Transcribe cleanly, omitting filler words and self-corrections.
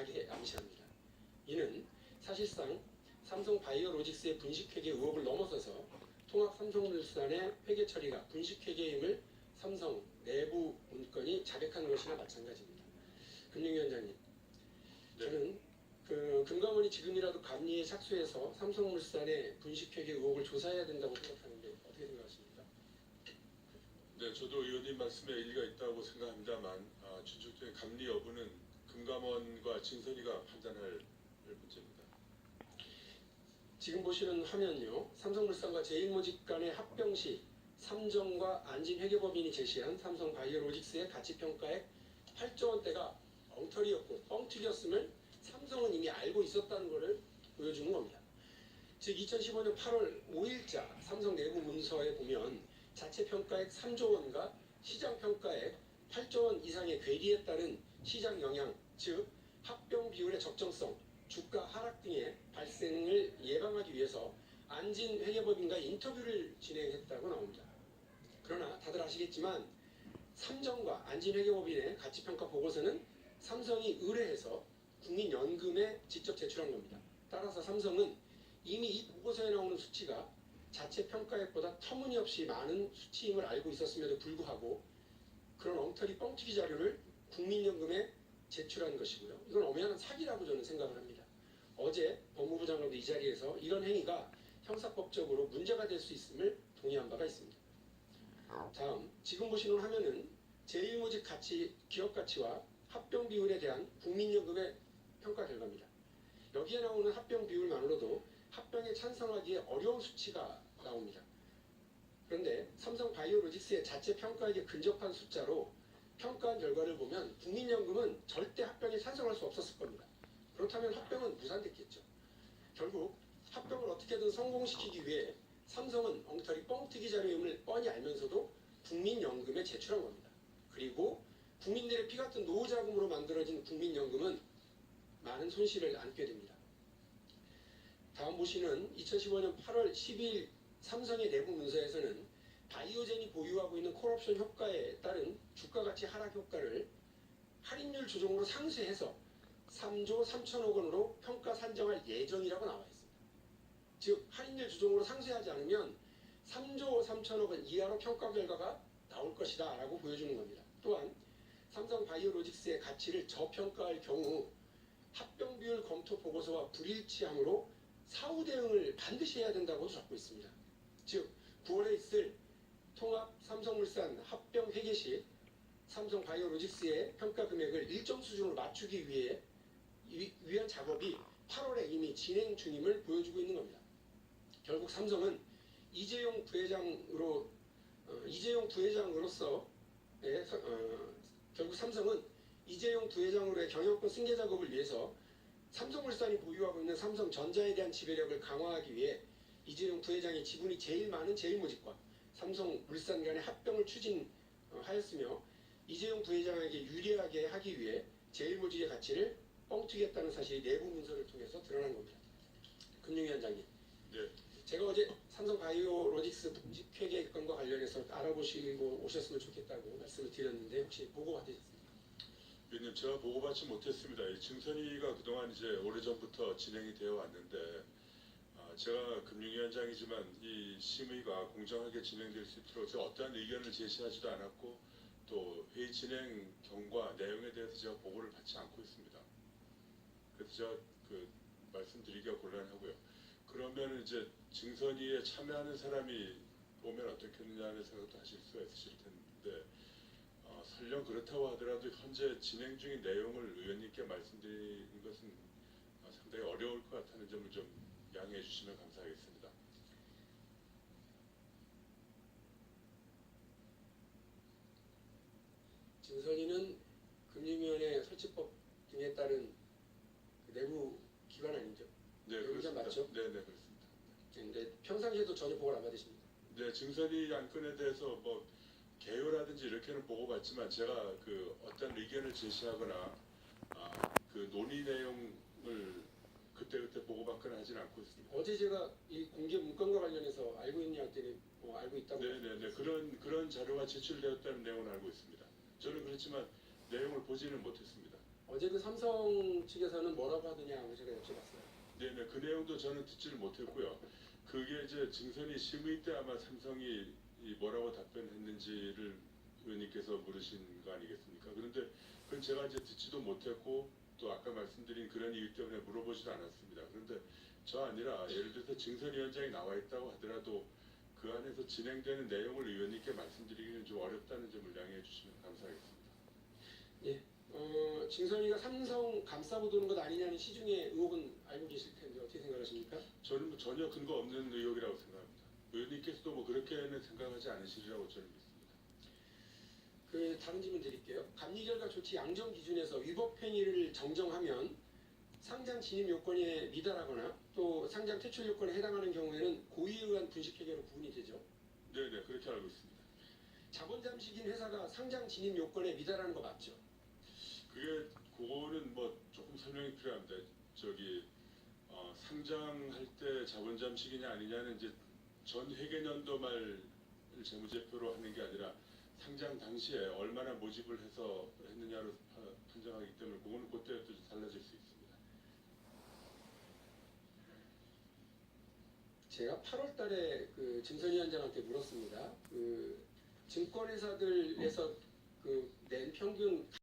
강하게 암시합니다. 이는 사실상 삼성바이오로직스의 분식회계 의혹을 넘어서서 통합삼성물산의 회계 처리가 분식회계임을 삼성 내부 문건이 자백한 것이나 마찬가지입니다. 금융위원장님, 저는 금감원이 지금이라도 감리에 착수해서 삼성물산의 분식회계 의혹을 조사해야 된다고 생각하는데 어떻게 생각하십니까? 네, 저도 의원님 말씀에 일리가 있다고 생각합니다만 준칙적인 감리 여부는 금감원과 증선이가 판단할 문제입니다. 지금 보시는 화면요. 삼성물산과 제일모직 간의 합병 시 삼정과 안진회계법인이 제시한 삼성바이오로직스의 가치평가액 8조 원대가 엉터리였고 뻥튀기였음을 삼성은 이미 알고 있었다는 것을 보여주는 겁니다. 즉 2015년 8월 5일자 삼성 내부 문서에 보면 자체평가액 3조 원과 시장평가액 8조 원 이상의 괴리에 따른 시장 영향, 즉 합병 비율의 적정성, 주가 하락 등의 발생을 예방하기 위해서 안진회계법인과 인터뷰를 진행했다고 나옵니다. 그러나 다들 아시겠지만 삼정과 안진회계법인의 가치평가 보고서는 삼성이 의뢰해서 국민연금에 직접 제출한 겁니다. 따라서 삼성은 이미 이 보고서에 나오는 수치가 자체 평가액보다 터무니없이 많은 수치임을 알고 있었음에도 불구하고 그런 엉터리 뻥튀기 자료를 국민연금에 제출한 것이고요. 이건 엄연한 사기라고 저는 생각을 합니다. 어제 법무부 장관도 이 자리에서 이런 행위가 형사법적으로 문제가 될 수 있음을 동의한 바가 있습니다. 다음, 지금 보시는 화면은 제일모직 가치, 기업 가치와 합병 비율에 대한 국민연금의 평가 결과입니다. 여기에 나오는 합병 비율만으로도 합병에 찬성하기에 어려운 수치가 나옵니다. 그런데 삼성바이오로직스의 자체 평가액에 근접한 숫자로 평가한 결과를 보면 국민연금은 절대 합병에 찬성할 수 없었을 겁니다. 그렇다면 합병은 무산됐겠죠. 결국 합병을 어떻게든 성공시키기 위해 삼성은 엉터리 뻥튀기 자료임을 뻔히 알면서도 국민연금에 제출한 겁니다. 그리고 국민들의 피 같은 노후자금으로 만들어진 국민연금은 많은 손실을 안게 됩니다. 다음 보시는 2015년 8월 12일 삼성의 내부 문서에서는 바이오젠이 보유하고 있는 콜옵션 효과에 따른 주가가치 하락 효과를 할인율 조정으로 상쇄해서 3조 3천억 원으로 평가 산정할 예정이라고 나와 있습니다. 즉 할인율 조정으로 상쇄하지 않으면 3조 3천억 원 이하로 평가 결과가 나올 것이다 라고 보여주는 겁니다. 또한 삼성바이오로직스의 가치를 저평가할 경우 합병 비율 검토 보고서와 불일치하므로 사후 대응을 반드시 해야 된다고 적고 있습니다. 즉 9월에 있을 통합 삼성물산 합병 회계 시 삼성바이오로직스의 평가 금액을 일정 수준으로 맞추기 위한 작업이 8월에 이미 진행 중임을 보여주고 있는 겁니다. 결국 삼성은 이재용 부회장으로의 경영권 승계 작업을 위해서 삼성물산이 보유하고 있는 삼성전자에 대한 지배력을 강화하기 위해 이재용 부회장의 지분이 제일 많은 제일모직과 삼성물산 간의 합병을 추진하였으며 이재용 부회장에게 유리하게 하기 위해 제일모직의 가치를 뻥튀기했다는 사실이 내부 문서를 통해서 드러난 겁니다. 금융위원장님, 네. 제가 어제 삼성바이오로직스 분식회계 건과 관련해서 알아보시고 오셨으면 좋겠다고 말씀을 드렸는데 혹시 보고 받으셨습니까? 위원님, 제가 보고받지 못했습니다. 이 증선이가 그동안 이제 오래전부터 진행이 되어 왔는데 제가 금융위원장이지만 이 심의가 공정하게 진행될 수 있도록 제가 어떠한 의견을 제시하지도 않았고 또 회의 진행 경과 내용에 대해서 제가 보고를 받지 않고 있습니다. 그래서 제가 말씀드리기가 곤란하고요. 그러면 이제 증선위에 참여하는 사람이 오면 어떻겠느냐는 생각도 하실 수가 있으실 텐데 설령 그렇다고 하더라도 현재 진행 중인 내용을 의원님께 말씀드리는 것은 상당히 어려울 것 같다는 점을 좀 양해해 주시면 감사하겠습니다. 증선위는 금융위원회 설치법 등에 따른 내부 기관 아니죠? 네, 그렇습니다. 맞죠? 네, 그렇습니다. 근데 평상시에도 전혀 보고를 안 받으십니다. 네, 증선위 안건에 대해서 뭐 개요라든지 이렇게는 보고받지만 제가 어떤 의견을 제시하거나 그 논의 내용을 그때그때 보고받거나 하지는 않고 있습니다. 어제 제가 이 공개 문건과 관련해서 알고 있냐 했더니 알고 있다고. 네네네, 그런 자료가 제출되었다는 내용은 알고 있습니다. 저는 그렇지만 내용을 보지는 못했습니다. 어제 그 삼성 측에서는 뭐라고 하느냐 제가 여쭤봤어요. 네네, 그 내용도 저는 듣지를 못했고요. 그게 이제 증선이 심의 때 아마 삼성이 이 뭐라고 답변했는지를 의원님께서 물으신 거 아니겠습니까? 그런데 그건 제가 이제 듣지도 못했고 또 아까 말씀드린 그런 이유 때문에 물어보지도 않았습니다. 그런데 저 아니라 예를 들어서 증선위원장이 나와 있다고 하더라도 그 안에서 진행되는 내용을 의원님께 말씀드리기는 좀 어렵다는 점을 양해해 주시면 감사하겠습니다. 예. 증선이가 삼성 감싸고 도는 것 아니냐는 시중의 의혹은 알고 계실 텐데 어떻게 생각하십니까? 저는 뭐 전혀 근거 없는 의혹이라고 생각합니다. 의원님께서도 뭐 그렇게는 생각하지 않으시리라고 저는 믿습니다. 그 다른 질문 드릴게요. 감리 결과 조치 양정 기준에서 위법 행위를 정정하면 상장 진입 요건에 미달하거나 또 상장 퇴출 요건에 해당하는 경우에는 고의에 의한 분식 회계로 구분이 되죠. 네네, 그렇게 알고 있습니다. 자본 잠식인 회사가 상장 진입 요건에 미달하는 거 맞죠? 그거는 뭐 조금 설명이 필요합니다. 저기 상장할 때 자본 잠식이냐 아니냐는 이제 전 회계년도 말 재무제표로 하는 게 아니라 상장 당시에 얼마나 모집을 해서 했느냐로 판정하기 때문에 그거는 그때 또 달라질 수 있습니다. 제가 8월 달에 그 증선위원장한테 물었습니다. 그 증권회사들에서 그 낸 평균